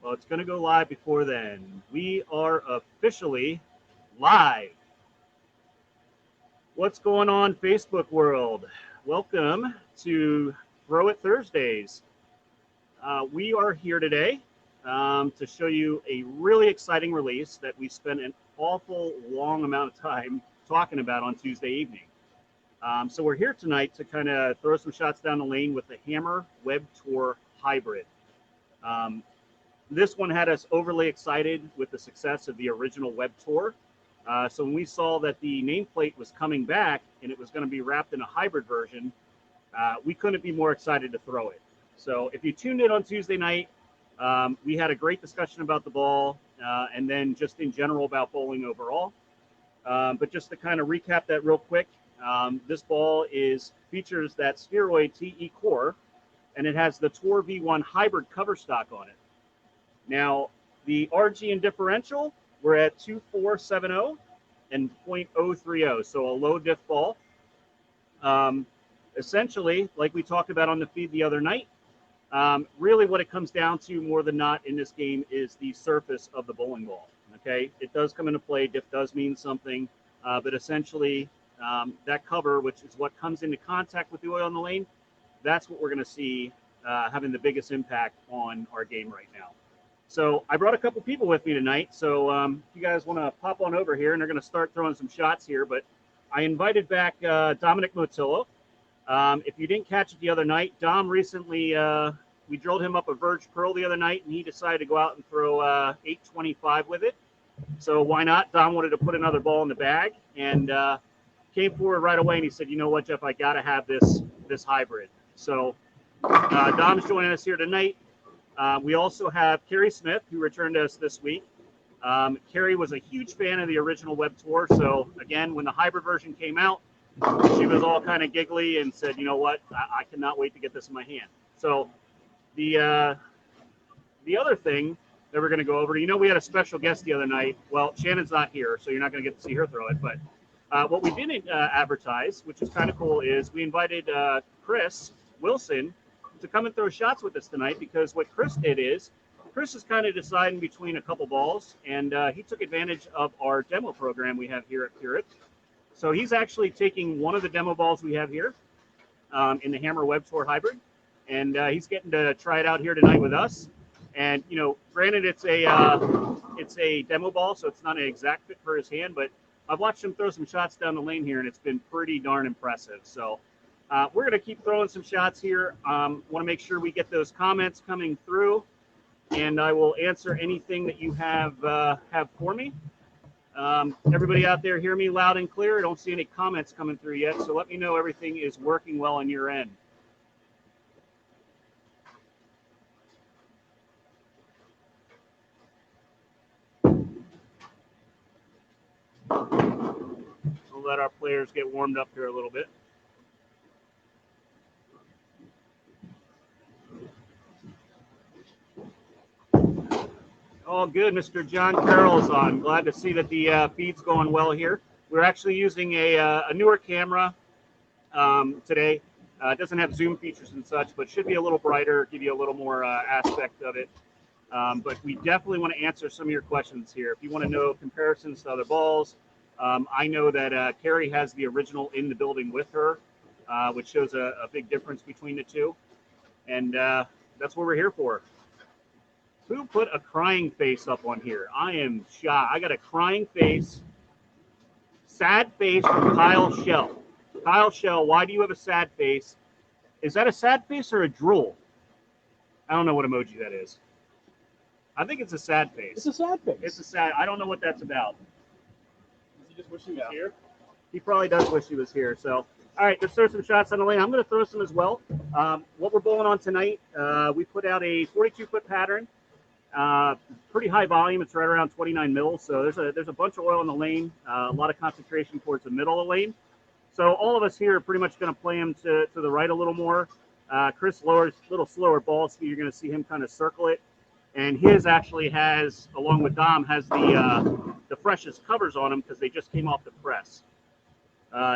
Well, it's going to go live before then. We are officially live. What's going on, Facebook world? Welcome to Throw It Thursdays. We are here today to show you a really exciting release that we spent an awful long amount of time talking about on Tuesday evening. So we're here tonight to kind of throw some shots down the lane with the Hammer Web Tour Hybrid. This one had us overly excited with the success of the original Web Tour. So when we saw that the nameplate was coming back and it was going to be wrapped in a hybrid version, we couldn't be more excited to throw it. So if you tuned in on Tuesday night, we had a great discussion about the ball and then just in general about bowling overall. But just to kind of recap that real quick, this ball features that Spheroid TE core, and it has the Tour V1 hybrid cover stock on it. Now, the RG and differential, we're at 2470 and 0.030, so a low diff ball. Essentially, like we talked about on the feed the other night, really what it comes down to more than not in this game is the surface of the bowling ball. Okay, it does come into play. Diff does mean something, but essentially that cover, which is what comes into contact with the oil in the lane, that's what we're going to see having the biggest impact on our game right now. So I brought a couple people with me tonight. So if you guys want to pop on over here, and they're going to start throwing some shots here. But I invited back Dominic Motillo. If you didn't catch it the other night, Dom recently, we drilled him up a Verge Pearl the other night, and he decided to go out and throw 825 with it. So why not? Dom wanted to put another ball in the bag, and came forward right away, and he said, you know what, Jeff, I got to have this hybrid. So Dom's joining us here tonight. We also have Carrie Smith, who returned to us this week. Carrie was a huge fan of the original Web Tour. So again, when the hybrid version came out, she was all kind of giggly and said, you know what, I cannot wait to get this in my hand. So the other thing that we're going to go over, we had a special guest the other night. Well, Shannon's not here, so you're not going to get to see her throw it. But what we didn't advertise, which is kind of cool, is we invited Chris Wilson to come and throw shots with us tonight, because what Chris did is Chris is kind of deciding between a couple balls, and he took advantage of our demo program we have here at Pureit. So he's actually taking one of the demo balls we have here in the Hammer Web Tour Hybrid, and he's getting to try it out here tonight with us. And granted, it's a demo ball, so it's not an exact fit for his hand, but I've watched him throw some shots down the lane here, and it's been pretty darn impressive. So we're going to keep throwing some shots here. Want to make sure we get those comments coming through, and I will answer anything that you have for me. Everybody out there hear me loud and clear? I don't see any comments coming through yet, so let me know everything is working well on your end. We'll let our players get warmed up here a little bit. All good. Mr. John Carroll's on. Glad to see that the feed's going well here. We're actually using a newer camera today. It doesn't have zoom features and such, but should be a little brighter, give you a little more aspect of it. But we definitely want to answer some of your questions here. If you want to know comparisons to other balls, I know that Carrie has the original in the building with her, which shows a big difference between the two. And that's what we're here for. Who put a crying face up on here? I am shocked. I got a crying face, sad face from Kyle Shell. Kyle Shell, why do you have a sad face? Is that a sad face or a drool? I don't know what emoji that is. I think it's a sad face. It's a sad face. It's a sad. I don't know what that's about. Does he just wish he was here? He probably does wish he was here. So, all right, let's throw some shots on the lane. I'm going to throw some as well. What we're bowling on tonight, we put out a 42-foot pattern. Pretty high volume. It's right around 29 mils. So there's a bunch of oil in the lane. A lot of concentration towards the middle of the lane. So all of us here are pretty much going to play him to the right a little more. Chris lowers a little slower ball speed. You're going to see him kind of circle it. And his actually has, along with Dom, has the freshest covers on them because they just came off the press.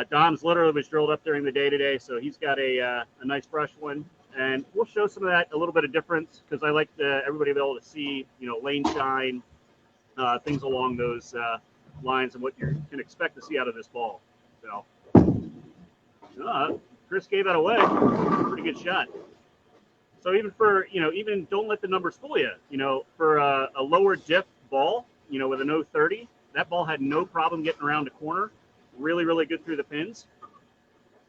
Dom's literally was drilled up during the day today, so he's got a nice fresh one. And we'll show some of that, a little bit of difference, because I like everybody to be able to see, lane shine, things along those lines and what you can expect to see out of this ball. So, Chris gave that away. Pretty good shot. So even for, even don't let the numbers fool you. For a lower diff ball, with an 030, that ball had no problem getting around the corner. Really, really good through the pins.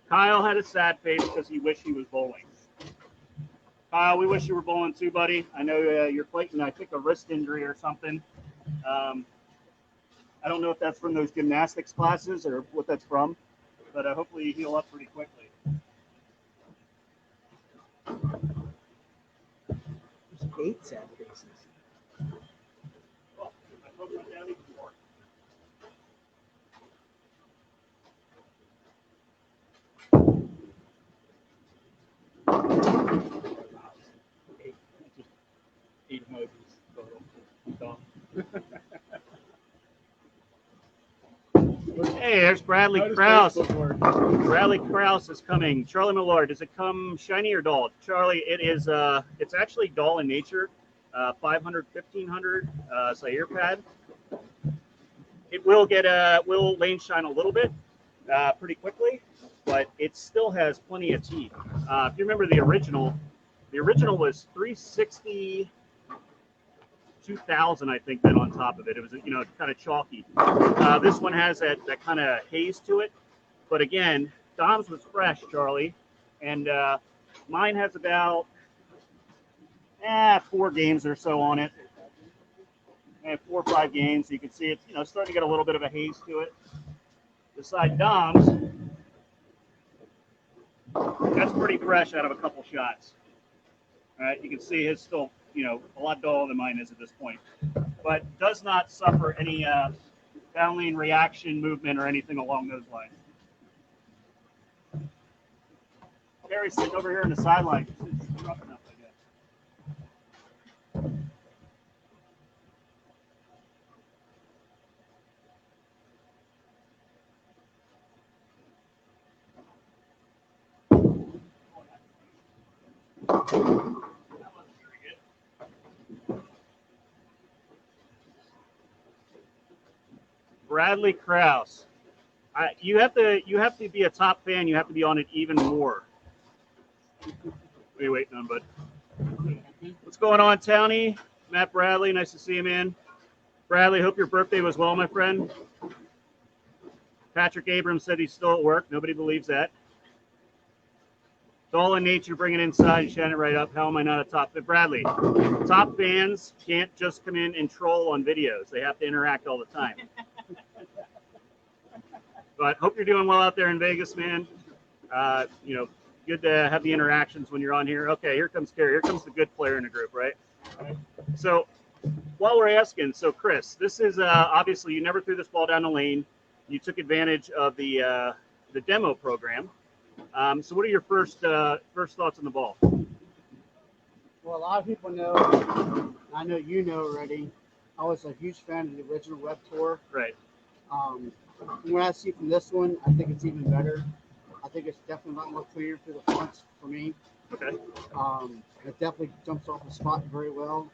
Kyle had a sad face because he wished he was bowling. Kyle, we wish you were bowling too, buddy. I know you're fighting, I think, a wrist injury or something. I don't know if that's from those gymnastics classes or what that's from, but hopefully you heal up pretty quickly. There's 8 sad faces. Oh, my phone went down even more. Eight emojis total. Hey, there's Bradley Krause. Bradley Krause is coming. Charlie Millard, does it come shiny or dull? Charlie, it is. It's actually dull in nature. 500, 1500 Zaire pad. It will get will lane shine a little bit, pretty quickly, but it still has plenty of teeth. If you remember the original was 360. 2000, I think, then on top of it. It was, kind of chalky. This one has that kind of haze to it. But again, Dom's was fresh, Charlie. And mine has about 4 games or so on it. 4 or 5 games. So you can see it's, starting to get a little bit of a haze to it. Beside Dom's, that's pretty fresh out of a couple shots. All right, you can see his still, a lot duller than mine is at this point, but does not suffer any downlane reaction movement or anything along those lines. Gary's sitting over here in the sideline. It's rough enough, I guess. Bradley Krause. You have to be a top fan. You have to be on it even more. What are you waiting on, bud? What's going on, Townie? Matt Bradley, nice to see you, man. Bradley, hope your birthday was well, my friend. Patrick Abrams said he's still at work. Nobody believes that. It's all in nature. Bring it inside and shine it right up. How am I not a top fan? Bradley, top fans can't just come in and troll on videos. They have to interact all the time. But hope you're doing well out there in Vegas, man. Good to have the interactions when you're on here. Okay, here comes Kerry. Here comes the good player in the group, right? So while we're asking, so Chris, this is obviously you never threw this ball down the lane. You took advantage of the demo program. So what are your first thoughts on the ball? Well, a lot of people know, I know you know already, I was a huge fan of the original Web Tour. Right. From what I see from this one, I think it's even better. I think it's definitely a lot more clear through the fronts for me. Okay. It definitely jumps off the spot very well.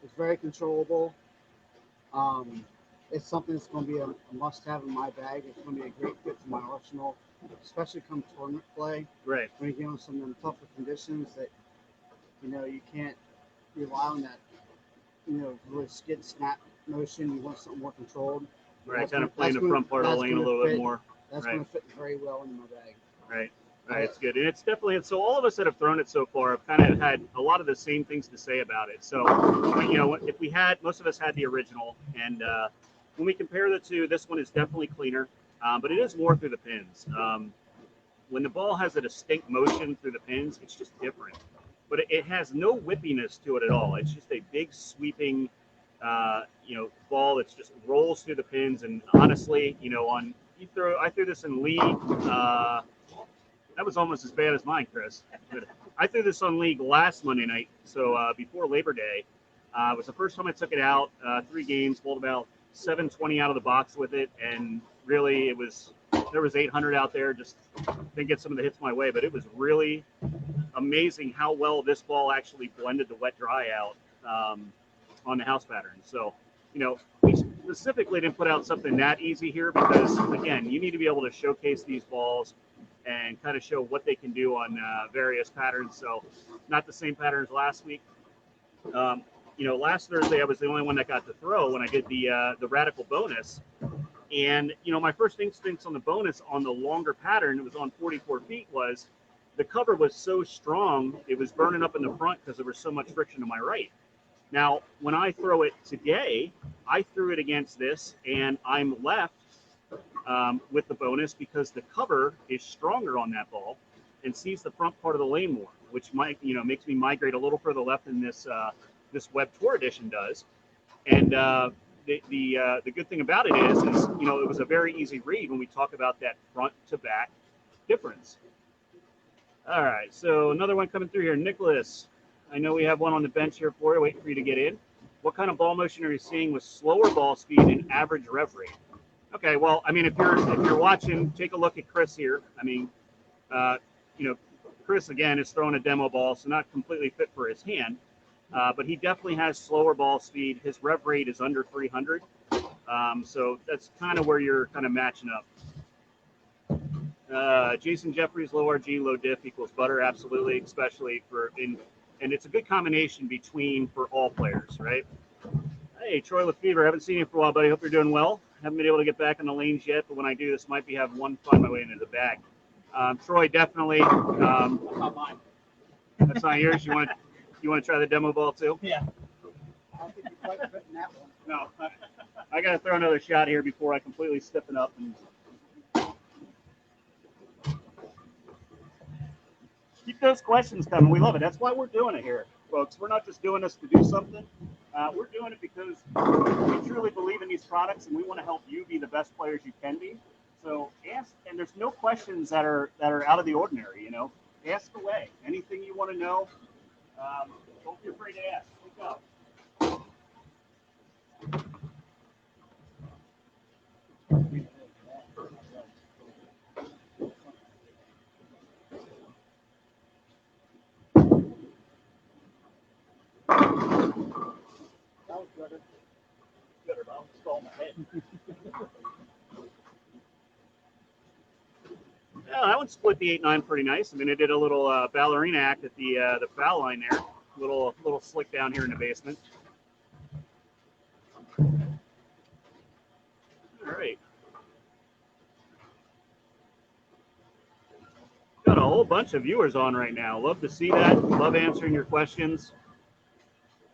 It's very controllable. It's something that's going to be a must-have in my bag. It's going to be a great fit to my arsenal, especially come tournament play. Right. When you get on some of them tougher conditions that, you can't rely on that, really skid snap motion. You want something more controlled. Right, kind of playing the front part of the lane a little bit more. That's going to fit very well into my bag. Right. Right, it's good, and it's definitely so. All of us that have thrown it so far have kind of had a lot of the same things to say about it. So, if we had, most of us had the original, and when we compare the two, this one is definitely cleaner, but it is more through the pins. When the ball has a distinct motion through the pins, it's just different. But it has no whippiness to it at all. It's just a big sweeping, ball that just rolls through the pins. And honestly, I threw this in league. That was almost as bad as mine, Chris. But I threw this on league last Monday night, so before Labor Day. It was the first time I took it out. 3 games, bowled about 720 out of the box with it, and really it was there was 800 out there. Just didn't get some of the hits my way, but it was really amazing how well this ball actually blended the wet dry out on the house pattern. So, we specifically didn't put out something that easy here because, again, you need to be able to showcase these balls and kind of show what they can do on various patterns. So, not the same pattern as last week. Last Thursday I was the only one that got to throw when I did the radical bonus. And, my first instincts on the bonus on the longer pattern, it was on 44 feet, was the cover was so strong, it was burning up in the front because there was so much friction to my right. Now, when I throw it today, I threw it against this, and I'm left with the bonus because the cover is stronger on that ball and sees the front part of the lane more, which might, makes me migrate a little further left than this Web Tour Edition does. And the good thing about it is it was a very easy read when we talk about that front to back difference. All right, so another one coming through here, Nicholas. I know we have one on the bench here for you, waiting for you to get in. What kind of ball motion are you seeing with slower ball speed and average rev rate? Okay, well, I mean, if you're watching, take a look at Chris here. I mean, Chris again is throwing a demo ball, so not completely fit for his hand, but he definitely has slower ball speed. His rev rate is under 300, so that's kind of where you're kind of matching up. Jason Jeffries, low RG, low diff equals butter, absolutely, especially and it's a good combination for all players, right? Hey, Troy Lefevre, haven't seen you for a while, buddy. Hope you're doing well. Haven't been able to get back in the lanes yet, but when I do, this might be having find my way into the bag. Troy, definitely. That's not mine. That's not yours. You want to try the demo ball too? Yeah. I don't think you quite fit in that one. No. I got to throw another shot here before I completely stiffen up. And keep those questions coming. We love it. That's why we're doing it here, folks. We're not just doing this to do something. We're doing it because we truly believe in these products, and we want to help you be the best players you can be. So ask, and there's no questions that are out of the ordinary. Ask away. Anything you want to know, don't be afraid to ask. Speak up. That was better. Better, but I'll stall my head. Yeah, that one split the 8-9 pretty nice. I mean, it did a little ballerina act at the foul line there. Little slick down here in the basement. All right. Got a whole bunch of viewers on right now. Love to see that. Love answering your questions.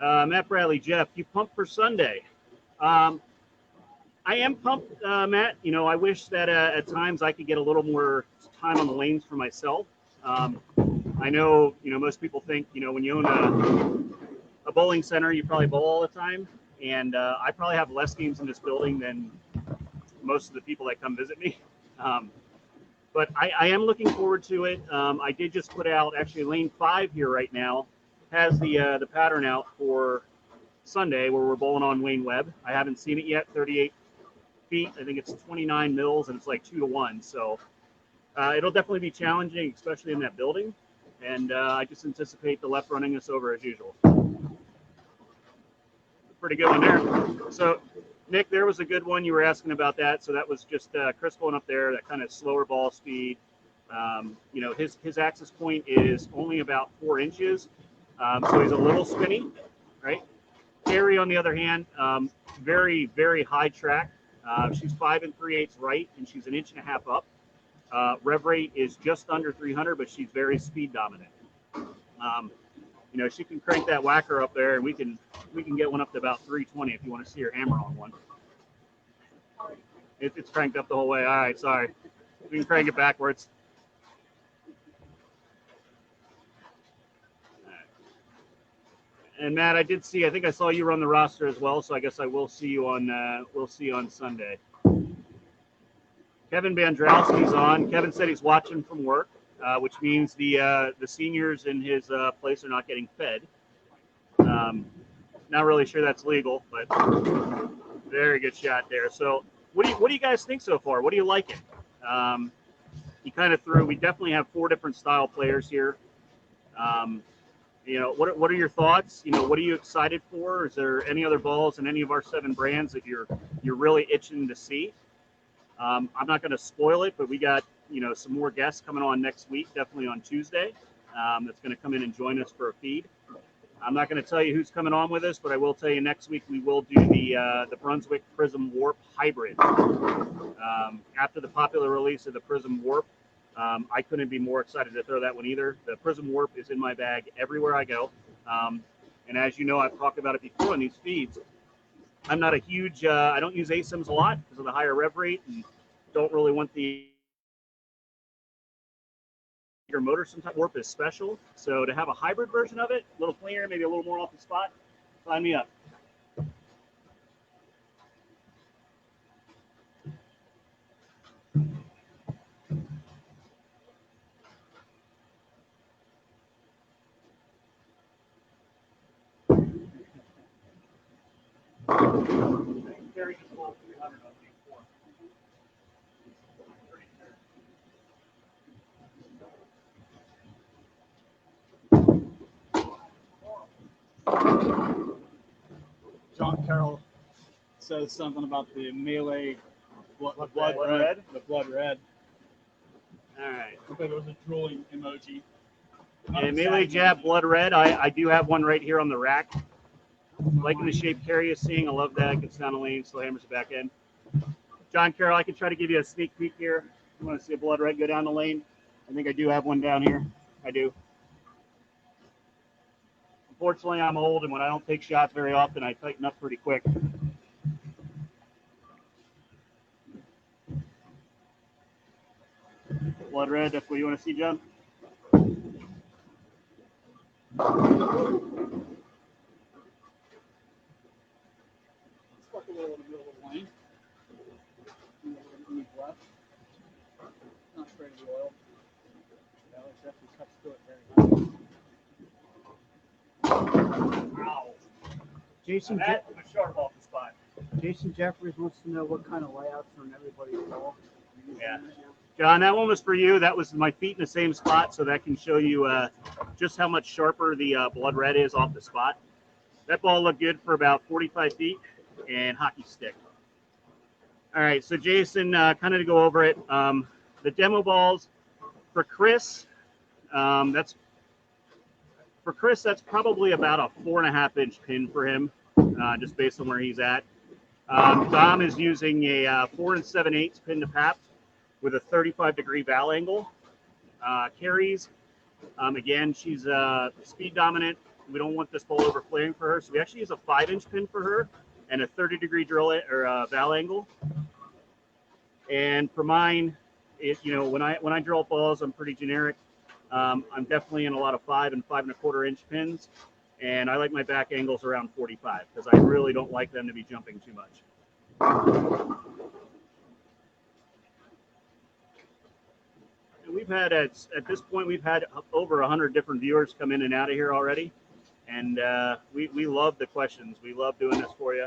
Matt Bradley, Jeff, you pumped for Sunday? I am pumped, Matt. I wish that at times I could get a little more time on the lanes for myself. I know, most people think, when you own a bowling center, you probably bowl all the time. And I probably have less games in this building than most of the people that come visit me. But I am looking forward to it. I did just put out, actually, lane 5 here right now has the pattern out for Sunday where we're bowling on Wayne Webb. I haven't seen it yet, 38 feet. I think it's 29 mils, and it's like 2-to-1. So it'll definitely be challenging, especially in that building. And I just anticipate the left running us over as usual. Pretty good one there. So, Nick, there was a good one. You were asking about that. So that was just Chris going up there, that kind of slower ball speed. His axis point is only about 4 inches. So he's a little spinny, right? Carrie, on the other hand, very, very high track. She's 5 3/8 right, and she's 1.5 inches up. Rev rate is just under 300, but she's very speed dominant. She can crank that whacker up there, and we can get one up to about 320 if you want to see her hammer on one. It's cranked up the whole way. All right, sorry. We can crank it backwards. And Matt, I think I saw you run the roster as well, so I guess I will see you on Sunday. Kevin Bandrowski's on. Kevin said he's watching from work, which means the seniors in his place are not getting fed. Not really sure that's legal, but very good shot there. So what do you guys think so far? What are you liking? he kind of threw. We definitely have 4 different style players here. What are your thoughts? What are you excited for? Is there any other balls in any of our 7 brands that you're really itching to see? I'm not going to spoil it, but we got some more guests coming on next week, definitely on Tuesday. That's going to come in and join us for a feed. I'm not going to tell you who's coming on with us, but I will tell you next week we will do the Brunswick Prism Warp Hybrid. After the popular release of the Prism Warp, I couldn't be more excited to throw that one either. The Prism Warp is in my bag everywhere I go. And as you know, I've talked about it before in these feeds. I'm not a huge, I don't use ASIMs a lot because of the higher rev rate and don't really want the your motor. Sometimes Warp is special. So to have a hybrid version of it, a little cleaner, maybe a little more off the spot, sign me up. Carry just rolled 300 on these 4. John Carroll says something about the melee, the blood red. All right. Looks like it was a drooling emoji. And melee jab blood red. I do have one right here on the rack. Liking the shape Carrie is seeing. I love that. Gets down the lane, still hammers the back end. John Carroll, I can try to give you a sneak peek here. You want to see a blood red go down the lane? I think I do have one down here. I do. Unfortunately, I'm old, and when I don't take shots very often, I tighten up pretty quick. Blood red, that's what you want to see, John? Stuck a little in the middle of the lane. Left. Not spraying the oil. No, it definitely cuts through it very nice. Wow. Jason, That was sharp off the spot. Jason Jeffries wants to know what kind of layouts on everybody's ball. Yeah. John, that one was for you. That was my feet in the same spot, so that can show you just how much sharper the blood red is off the spot. That ball looked good for about 45 feet and hockey stick. All right, so Jason, kind of to go over it, the demo balls for Chris, that's probably about a 4.5-inch pin for him, just based on where he's at. Dom is using a 4 7/8 pin to pap with a 35-degree val angle. Carrie's, again, she's speed dominant. We don't want this ball over flaring for her, so we actually use a 5-inch pin for her and a 30-degree drill or val angle. And for mine, when I drill balls, I'm pretty generic. I'm definitely in a lot of 5 and 5.25-inch pins, and I like my back angles around 45 because I really don't like them to be jumping too much. And we've had at this point we've had over 100 different viewers come in and out of here already, and we love the questions. We love doing this for you.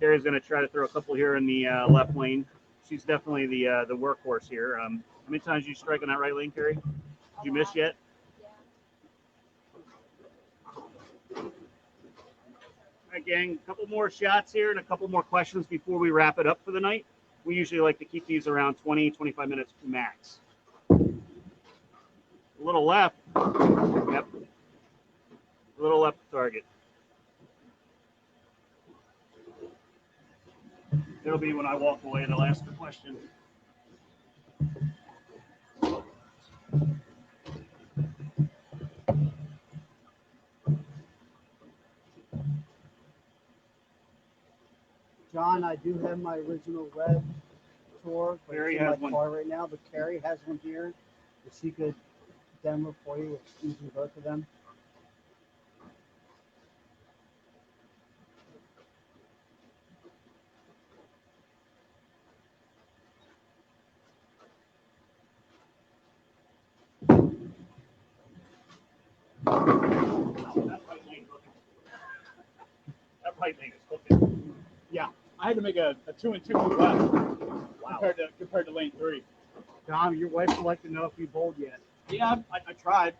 Carrie's going to try to throw a couple here in the left lane. She's definitely the workhorse here. How many times did you strike on that right lane, Carrie? Did you miss yet? Yeah. All right, gang, a couple more shots here and a couple more questions before we wrap it up for the night. We usually like to keep these around 20, 25 minutes max. A little left. Yep. A little left target. It'll be when I walk away and I'll ask the question. John, I do have my original red tour, but Carrie it's in my has one. car right now. But Carrie has one here. If she could demo for you, using both of them. That right lane is cooking. Yeah, I had to make a 2 and 2 move left. Wow. compared to lane 3. Dom, your wife would like to know if you bowled yet. Yeah, I tried.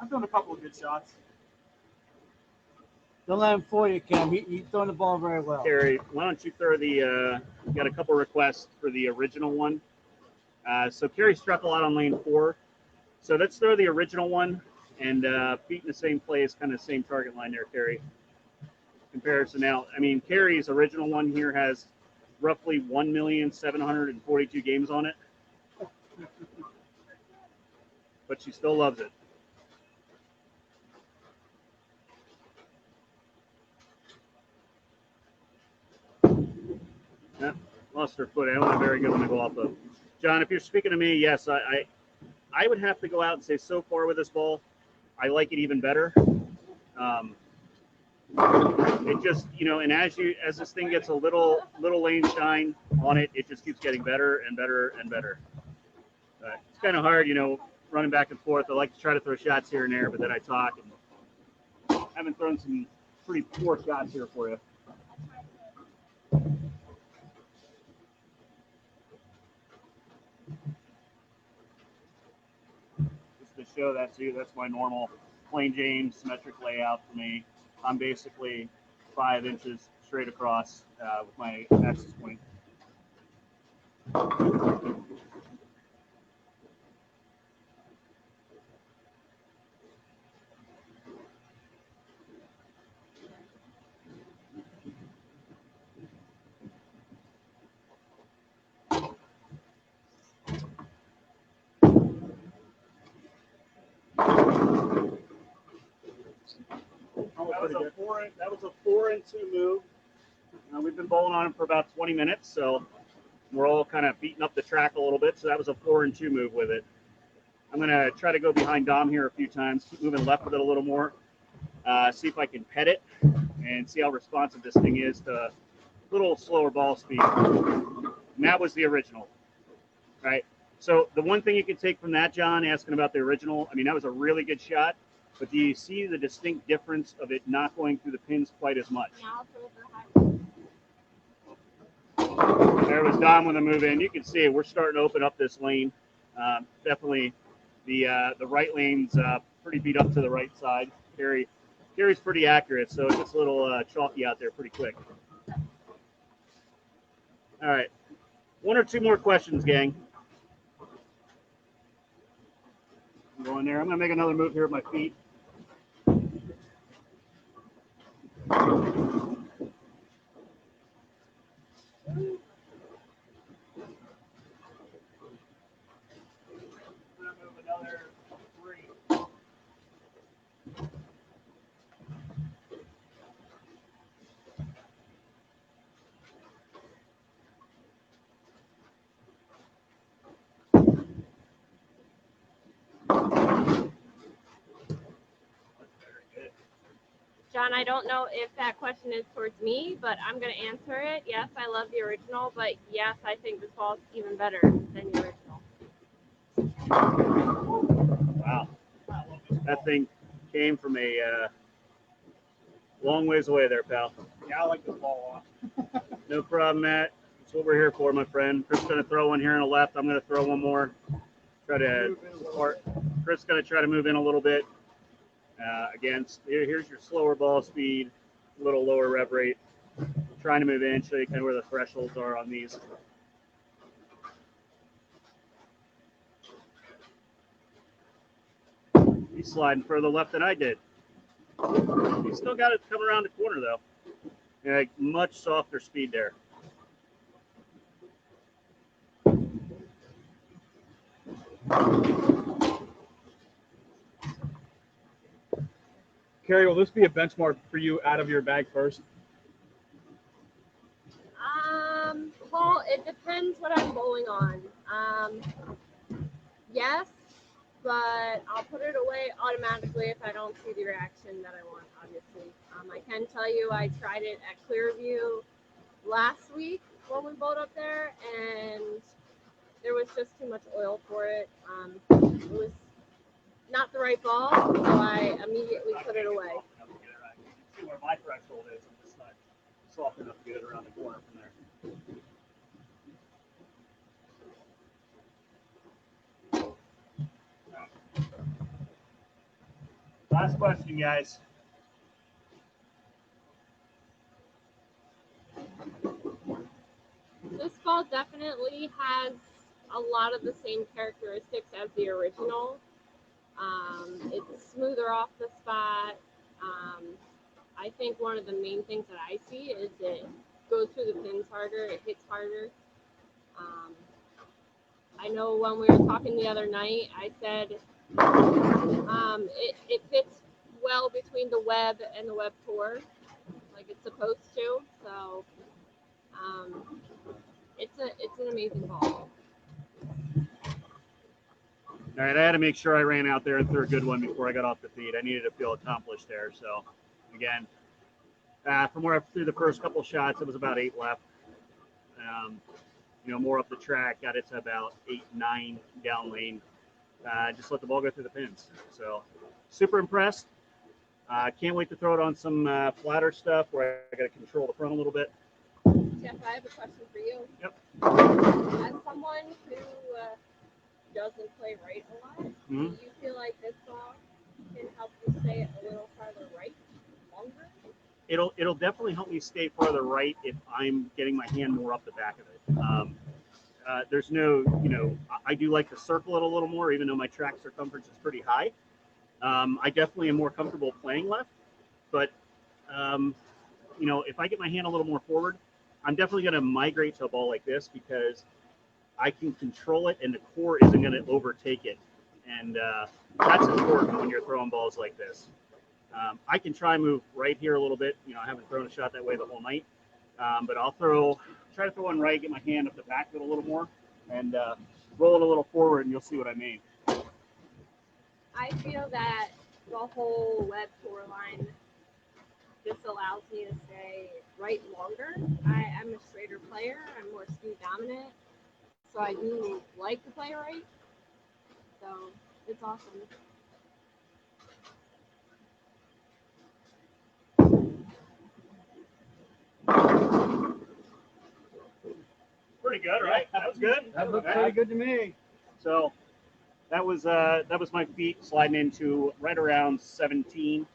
I've done a couple of good shots. Don't let him fool you, Cam. He's throwing the ball very well. Carrie, why don't you throw the? Got a couple requests for the original one. So Carrie struck a lot on lane 4. So let's throw the original one and feet in the same place, kind of same target line there, Carrie. Comparison now. I mean, Carrie's original one here has roughly 1,742 games on it, but she still loves it. Yeah, lost her foot. I don't have a very good one to go off of. John, if you're speaking to me, yes, I would have to go out and say so far with this ball, I like it even better. It just, and as this thing gets a little lane shine on it, it just keeps getting better and better and better. It's kind of hard, running back and forth. I like to try to throw shots here and there, but then I talk, and I haven't thrown some pretty poor shots here for you. Just to show that to you, that's my normal plain Jane symmetric layout for me. I'm basically 5 inches straight across with my axis point. That was a 4 and 2 move. We've been bowling on him for about 20 minutes, so we're all kind of beating up the track a little bit. So that was a 4 and 2 move with it. I'm gonna try to go behind Dom here a few times, keep moving left with it a little more, see if I can pet it, and see how responsive this thing is to a little slower ball speed. And that was the original, right? So the one thing you can take from that, John, asking about the original, I mean, that was a really good shot. But do you see the distinct difference of it not going through the pins quite as much? There was Dom with a move in. You can see we're starting to open up this lane. Definitely the right lane's pretty beat up to the right side. Carrie's pretty accurate, so it gets a little chalky out there pretty quick. All right. 1 or 2 more questions, gang. I'm going there. I'm going to make another move here with my feet. Another 3. John, I don't know if that question is towards me, but I'm going to answer it. Yes, I love the original, but yes, I think this ball is even better than the original. Wow. That thing came from a long ways away there, pal. Yeah, I like this ball a lot. No problem, Matt. That's what we're here for, my friend. Chris is going to throw one here on the left. I'm going to throw one more. Chris is going to try to move in a little bit. Here's your slower ball speed, a little lower rev rate. Trying to move in, show you kind of where the thresholds are on these. He's sliding further left than I did. He's still got it to come around the corner, though. Yeah, much softer speed there. Carrie, will this be a benchmark for you out of your bag first? Well, it depends what I'm bowling on. Yes, but I'll put it away automatically if I don't see the reaction that I want, obviously. I can tell you I tried it at Clearview last week when we bowled up there, and there was just too much oil for it. It was not the right ball, so I immediately put it away. See where my threshold is. I'm just not soft enough to get it around the corner from there. Last question, guys. This ball definitely has a lot of the same characteristics as the original. It's smoother off the spot. I think one of the main things that I see is it goes through the pins harder, it hits harder. I know when we were talking the other night, I said it fits well between the web and the web tour, like it's supposed to. So it's an amazing ball. All right, I had to make sure I ran out there and threw a good one before I got off the feed. I needed to feel accomplished there. So, again, from where I threw the first couple shots, it was about 8 left. More up the track, got it to about 8, 9 down lane. Just let the ball go through the pins. So, super impressed. Can't wait to throw it on some flatter stuff where I got to control the front a little bit. Jeff, I have a question for you. Yep. As someone who doesn't play right a lot, Mm-hmm. do you feel like this ball can help you stay a little farther right longer? It'll definitely help me stay farther right if I'm getting my hand more up the back of it. There's no, I do like to circle it a little more, even though my track circumference is pretty high. I definitely am more comfortable playing left, but if I get my hand a little more forward, I'm definitely going to migrate to a ball like this because I can control it and the core isn't going to overtake it. And that's important when you're throwing balls like this. I can try and move right here a little bit. I haven't thrown a shot that way the whole night, but I'll try to throw one right, get my hand up the back of it a little more, and roll it a little forward, and you'll see what I mean. I feel that the whole web tour line just allows me to stay right longer. I'm a straighter player. I'm more speed dominant, so I do like to play right. So it's awesome. Pretty good, right? That was good. That looked Okay. pretty good to me. So that was my feet sliding into right around 17.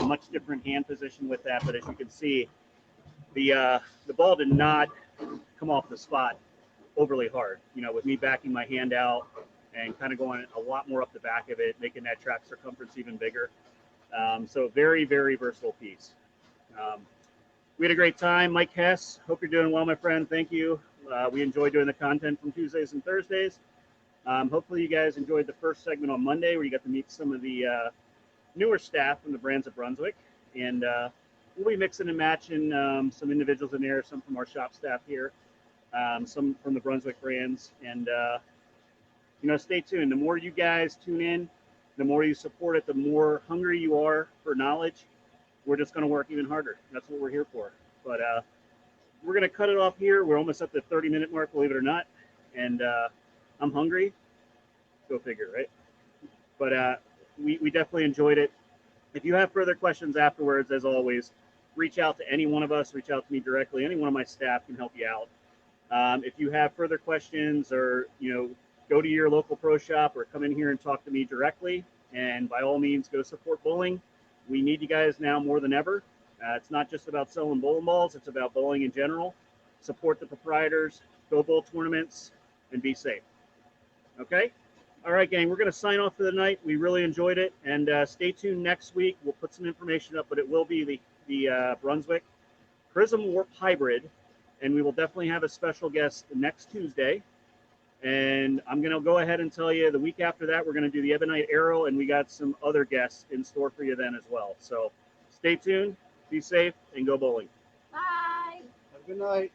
Much different hand position with that, but as you can see, the ball did not come off the spot overly hard. With me backing my hand out and kind of going a lot more up the back of it, making that track circumference even bigger. So very, very versatile piece. We had a great time. Mike Hess, hope you're doing well, my friend. Thank you. We enjoy doing the content from Tuesdays and Thursdays. Hopefully you guys enjoyed the first segment on Monday where you got to meet some of the newer staff from the brands of Brunswick. And we'll be mixing and matching some individuals in there, some from our shop staff here, some from the Brunswick brands. And, stay tuned. The more you guys tune in, the more you support it, the more hungry you are for knowledge. We're just going to work even harder. That's what we're here for. But we're going to cut it off here. We're almost at the 30-minute mark, believe it or not. And I'm hungry. Go figure, right? But we definitely enjoyed it. If you have further questions afterwards, as always, reach out to any one of us. Reach out to me directly. Any one of my staff can help you out. If you have further questions or, go to your local pro shop or come in here and talk to me directly. And by all means, go support bowling. We need you guys now more than ever. It's not just about selling bowling balls. It's about bowling in general. Support the proprietors, go bowl tournaments, and be safe. Okay? All right, gang, we're going to sign off for the night. We really enjoyed it. And stay tuned next week. We'll put some information up, but it will be the Brunswick Prism Warp Hybrid. And we will definitely have a special guest next Tuesday. And I'm going to go ahead and tell you the week after that, we're going to do the Ebonite Arrow, and we got some other guests in store for you then as well. So stay tuned, be safe, and go bowling. Bye. Have a good night.